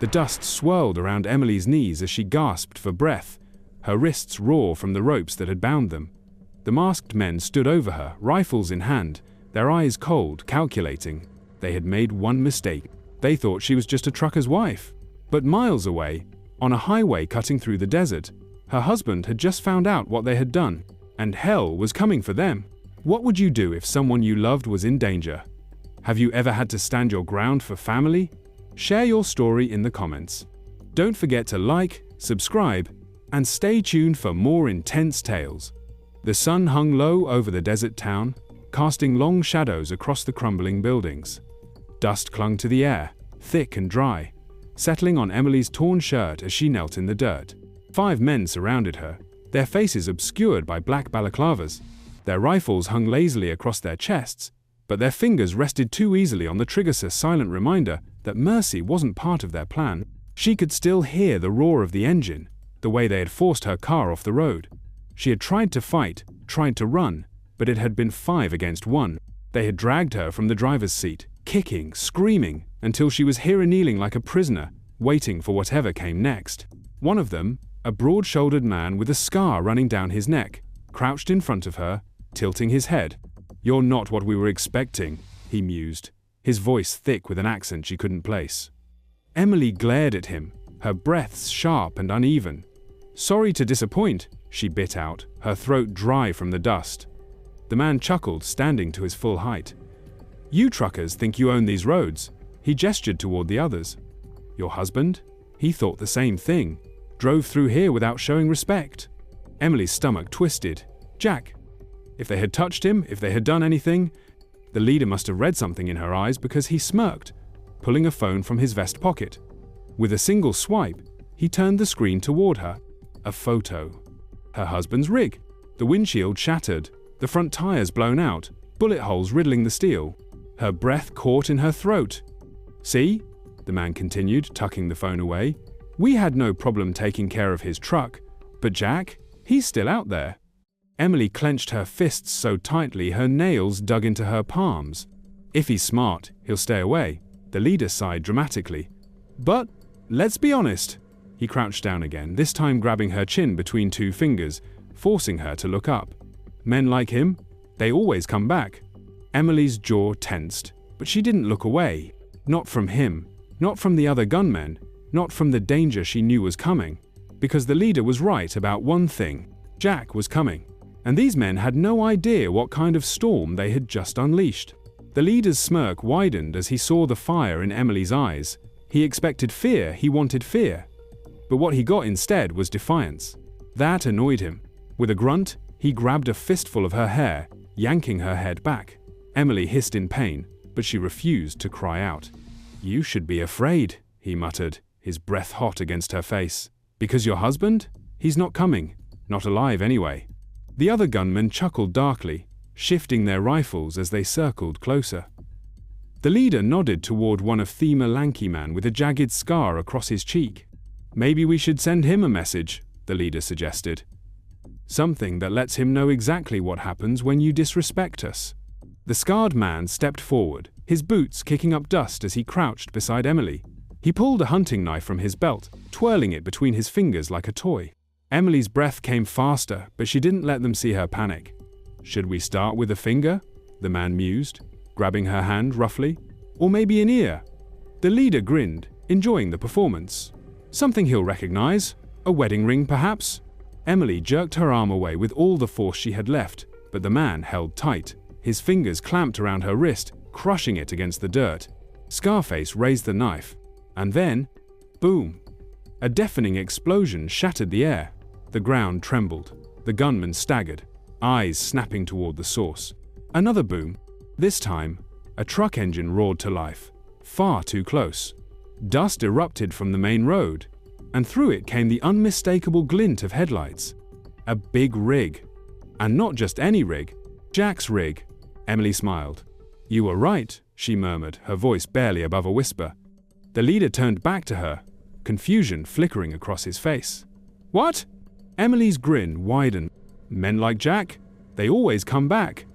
The dust swirled around Emily's knees as she gasped for breath, her wrists raw from the ropes that had bound them. The masked men stood over her, rifles in hand, their eyes cold, calculating. They had made one mistake. They thought she was just a trucker's wife. But miles away, on a highway cutting through the desert, her husband had just found out what they had done, and hell was coming for them. What would you do if someone you loved was in danger? Have you ever had to stand your ground for family? Share your story in the comments. Don't forget to like, subscribe, and stay tuned for more intense tales. The sun hung low over the desert town, casting long shadows across the crumbling buildings. Dust clung to the air, thick and dry, settling on Emily's torn shirt as she knelt in the dirt. 5 men surrounded her, their faces obscured by black balaclavas. Their rifles hung lazily across their chests, but their fingers rested too easily on the triggers, a silent reminder that mercy wasn't part of their plan. She could still hear the roar of the engine, the way they had forced her car off the road. She had tried to fight, tried to run, but it had been 5 against 1. They had dragged her from the driver's seat, kicking, screaming, until she was here kneeling like a prisoner, waiting for whatever came next. One of them, a broad-shouldered man with a scar running down his neck, crouched in front of her, tilting his head. "You're not what we were expecting," he mused, his voice thick with an accent she couldn't place. Emily glared at him, her breaths sharp and uneven. "Sorry to disappoint," she bit out, her throat dry from the dust. The man chuckled, standing to his full height. "You truckers think you own these roads." He gestured toward the others. "Your husband?" He thought the same thing. "Drove through here without showing respect." Emily's stomach twisted. Jack. If they had touched him, if they had done anything, the leader must have read something in her eyes, because he smirked, pulling a phone from his vest pocket. With a single swipe, he turned the screen toward her. A photo. Her husband's rig. The windshield shattered, the front tires blown out, bullet holes riddling the steel. Her breath caught in her throat. "See?" the man continued, tucking the phone away. "We had no problem taking care of his truck, but Jack, he's still out there." Emily clenched her fists so tightly her nails dug into her palms. "If he's smart, he'll stay away," the leader sighed dramatically. "But, let's be honest." He crouched down again, this time grabbing her chin between 2 fingers, forcing her to look up. "Men like him, they always come back." Emily's jaw tensed, but she didn't look away. Not from him, not from the other gunmen, not from the danger she knew was coming. Because the leader was right about one thing. Jack was coming. And these men had no idea what kind of storm they had just unleashed. The leader's smirk widened as he saw the fire in Emily's eyes. He expected fear, he wanted fear. But what he got instead was defiance. That annoyed him. With a grunt, he grabbed a fistful of her hair, yanking her head back. Emily hissed in pain, but she refused to cry out. "You should be afraid," he muttered, his breath hot against her face. "Because your husband? He's not coming. Not alive anyway." The other gunmen chuckled darkly, shifting their rifles as they circled closer. The leader nodded toward one of them, a lanky man with a jagged scar across his cheek. "Maybe we should send him a message," the leader suggested. "Something that lets him know exactly what happens when you disrespect us." The scarred man stepped forward, his boots kicking up dust as he crouched beside Emily. He pulled a hunting knife from his belt, twirling it between his fingers like a toy. Emily's breath came faster, but she didn't let them see her panic. "Should we start with a finger?" the man mused, grabbing her hand roughly. "Or maybe an ear?" The leader grinned, enjoying the performance. "Something he'll recognize. A wedding ring, perhaps?" Emily jerked her arm away with all the force she had left, but the man held tight, his fingers clamped around her wrist, crushing it against the dirt. Scarface raised the knife. And then, boom! A deafening explosion shattered the air. The ground trembled. The gunman staggered, eyes snapping toward the source. Another boom. This time, a truck engine roared to life, far too close. Dust erupted from the main road, and through it came the unmistakable glint of headlights. A big rig. And not just any rig, Jack's rig. Emily smiled. "You were right," she murmured, her voice barely above a whisper. The leader turned back to her, confusion flickering across his face. "What?" Emily's grin widened. "Men like Jack? They always come back."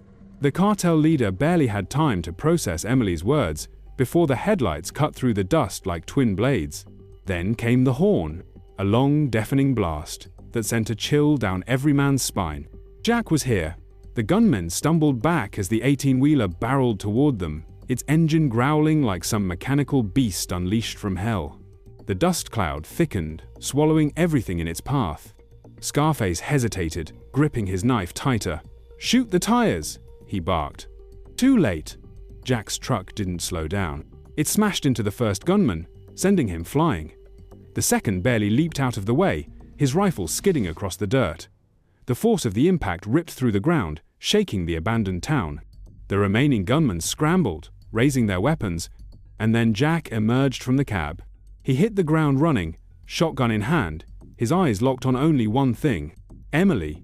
The cartel leader barely had time to process Emily's words before the headlights cut through the dust like twin blades. Then came the horn, a long, deafening blast that sent a chill down every man's spine. Jack was here. The gunmen stumbled back as the 18-wheeler barreled toward them, its engine growling like some mechanical beast unleashed from hell. The dust cloud thickened, swallowing everything in its path. Scarface hesitated, gripping his knife tighter. "Shoot the tires!" he barked. Too late. Jack's truck didn't slow down. It smashed into the first gunman, sending him flying. The second barely leaped out of the way, his rifle skidding across the dirt. The force of the impact ripped through the ground, shaking the abandoned town. The remaining gunmen scrambled, raising their weapons, and then Jack emerged from the cab. He hit the ground running, shotgun in hand, his eyes locked on only one thing: Emily.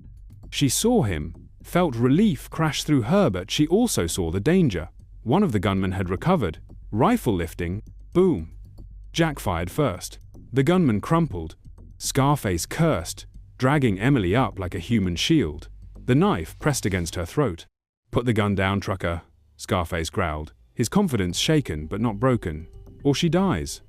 She saw him, felt relief crash through her, but she also saw the danger. One of the gunmen had recovered. Rifle lifting, boom. Jack fired first. The gunman crumpled. Scarface cursed, dragging Emily up like a human shield. The knife pressed against her throat. "Put the gun down, trucker," Scarface growled, his confidence shaken but not broken. "Or she dies."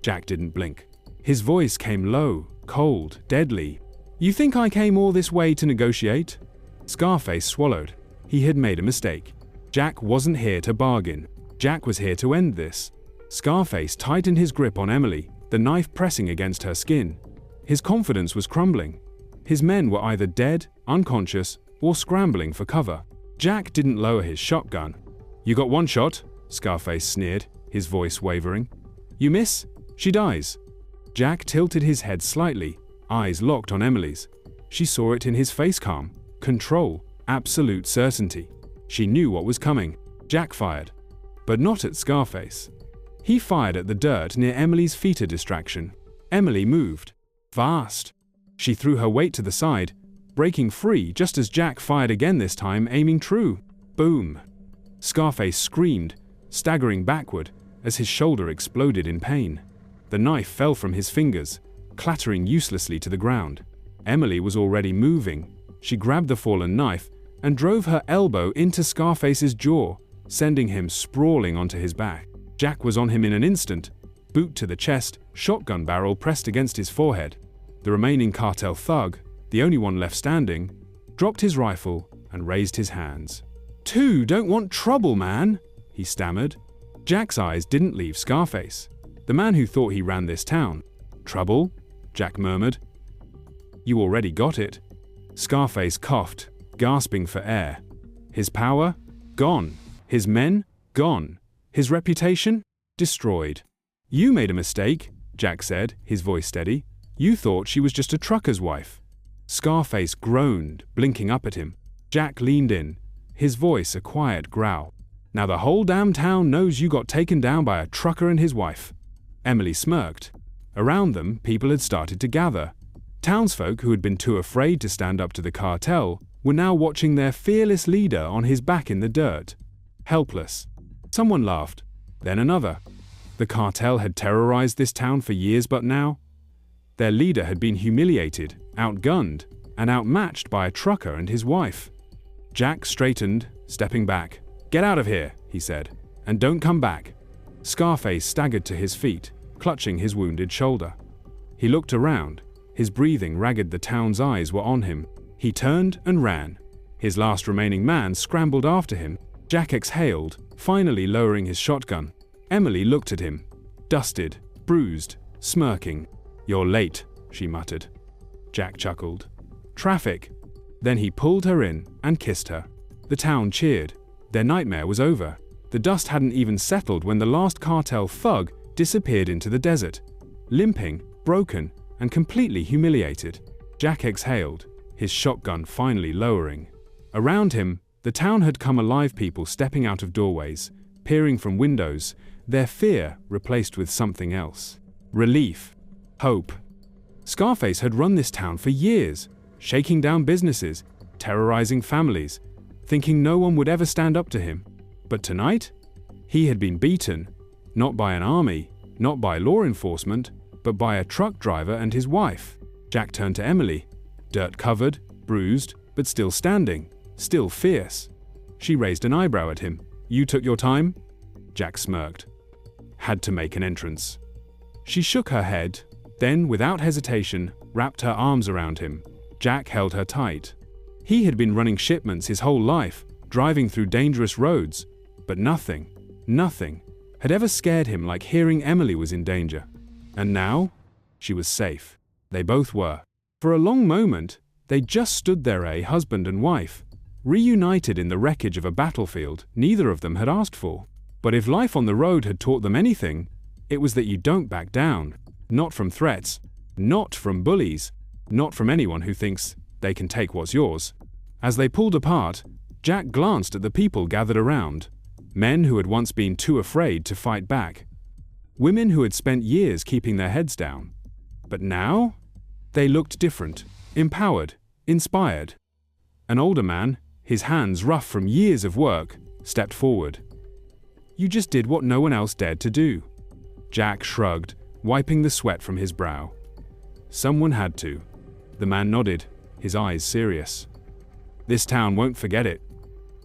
Jack didn't blink. His voice came low, cold, deadly. "You think I came all this way to negotiate?" Scarface swallowed. He had made a mistake. Jack wasn't here to bargain. Jack was here to end this. Scarface tightened his grip on Emily, the knife pressing against her skin. His confidence was crumbling. His men were either dead, unconscious, or scrambling for cover. Jack didn't lower his shotgun. "You got one shot," Scarface sneered, his voice wavering. "You miss, she dies." Jack tilted his head slightly, eyes locked on Emily's. She saw it in his face calm. Control, absolute certainty. She knew what was coming. Jack fired. But not at Scarface. He fired at the dirt near Emily's feet, a distraction. Emily moved. Fast. She threw her weight to the side, breaking free just as Jack fired again, this time aiming true. Boom. Scarface screamed, staggering backward as his shoulder exploded in pain. The knife fell from his fingers, clattering uselessly to the ground. Emily was already moving. She grabbed the fallen knife and drove her elbow into Scarface's jaw, sending him sprawling onto his back. Jack was on him in an instant, boot to the chest, shotgun barrel pressed against his forehead. The remaining Cartel thug, the only one left standing, dropped his rifle and raised his hands. "Two don't want trouble, man," he stammered. Jack's eyes didn't leave Scarface, the man who thought he ran this town. "Trouble?" Jack murmured. "You already got it." Scarface coughed, gasping for air. His power? Gone. His men? Gone. His reputation? Destroyed. "You made a mistake," Jack said, his voice steady. "You thought she was just a trucker's wife." Scarface groaned, blinking up at him. Jack leaned in, his voice a quiet growl. "Now the whole damn town knows you got taken down by a trucker and his wife." Emily smirked. Around them, people had started to gather. Townsfolk who had been too afraid to stand up to the cartel were now watching their fearless leader on his back in the dirt. Helpless. Someone laughed, then another. The cartel had terrorized this town for years, but now their leader had been humiliated, outgunned, and outmatched by a trucker and his wife. Jack straightened, stepping back. "Get out of here," he said, "and don't come back." Scarface staggered to his feet, clutching his wounded shoulder. He looked around, his breathing ragged. The town's eyes were on him. He turned and ran. His last remaining man scrambled after him. Jack exhaled, finally lowering his shotgun. Emily looked at him, dusted, bruised, smirking. "You're late," she muttered. Jack chuckled. "Traffic." Then he pulled her in and kissed her. The town cheered. Their nightmare was over. The dust hadn't even settled when the last cartel thug disappeared into the desert, limping, broken, and completely humiliated. Jack exhaled, his shotgun finally lowering. Around him, the town had come alive, people stepping out of doorways, peering from windows, their fear replaced with something else. Relief. Hope. Scarface had run this town for years, shaking down businesses, terrorizing families, thinking no one would ever stand up to him. But tonight, he had been beaten, not by an army, not by law enforcement, but by a truck driver and his wife. Jack turned to Emily, dirt-covered, bruised, but still standing, still fierce. She raised an eyebrow at him. "You took your time?" Jack smirked. "Had to make an entrance." She shook her head, then, without hesitation, wrapped her arms around him. Jack held her tight. He had been running shipments his whole life, driving through dangerous roads, but nothing had ever scared him like hearing Emily was in danger. And now, she was safe. They both were. For a long moment, they just stood there, a husband and wife, reunited in the wreckage of a battlefield neither of them had asked for. But if life on the road had taught them anything, it was that you don't back down. Not from threats, not from bullies, not from anyone who thinks they can take what's yours. As they pulled apart, Jack glanced at the people gathered around. Men who had once been too afraid to fight back. Women who had spent years keeping their heads down. But now, they looked different, empowered, inspired. An older man, his hands rough from years of work, stepped forward. "You just did what no one else dared to do." Jack shrugged, wiping the sweat from his brow. "Someone had to." The man nodded, his eyes serious. "This town won't forget it.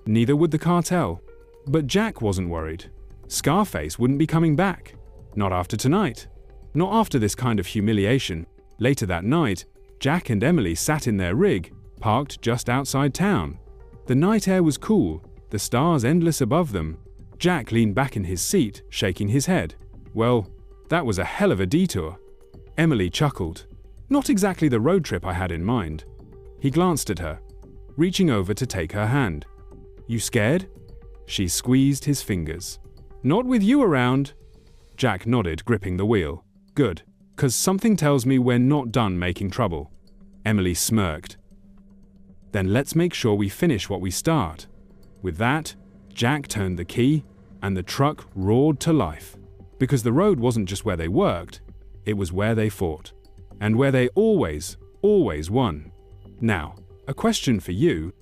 Neither would the cartel." But Jack wasn't worried. Scarface wouldn't be coming back. Not after tonight. Not after this kind of humiliation. Later that night, Jack and Emily sat in their rig, parked just outside town. The night air was cool, the stars endless above them. Jack leaned back in his seat, shaking his head. "Well, that was a hell of a detour." Emily chuckled. "Not exactly the road trip I had in mind." He glanced at her, reaching over to take her hand. "You scared?" She squeezed his fingers. "Not with you around." Jack nodded, gripping the wheel. "Good, 'cause something tells me we're not done making trouble." Emily smirked. "Then let's make sure we finish what we start." With that, Jack turned the key, and the truck roared to life. Because the road wasn't just where they worked, it was where they fought. And where they always won. Now, a question for you.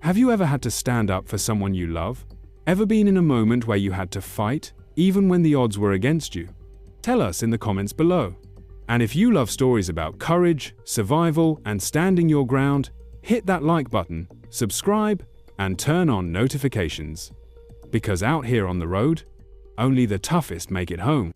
Have you ever had to stand up for someone you love? Ever been in a moment where you had to fight, even when the odds were against you? Tell us in the comments below. And if you love stories about courage, survival, and standing your ground, hit that like button, subscribe, and turn on notifications. Because out here on the road, only the toughest make it home.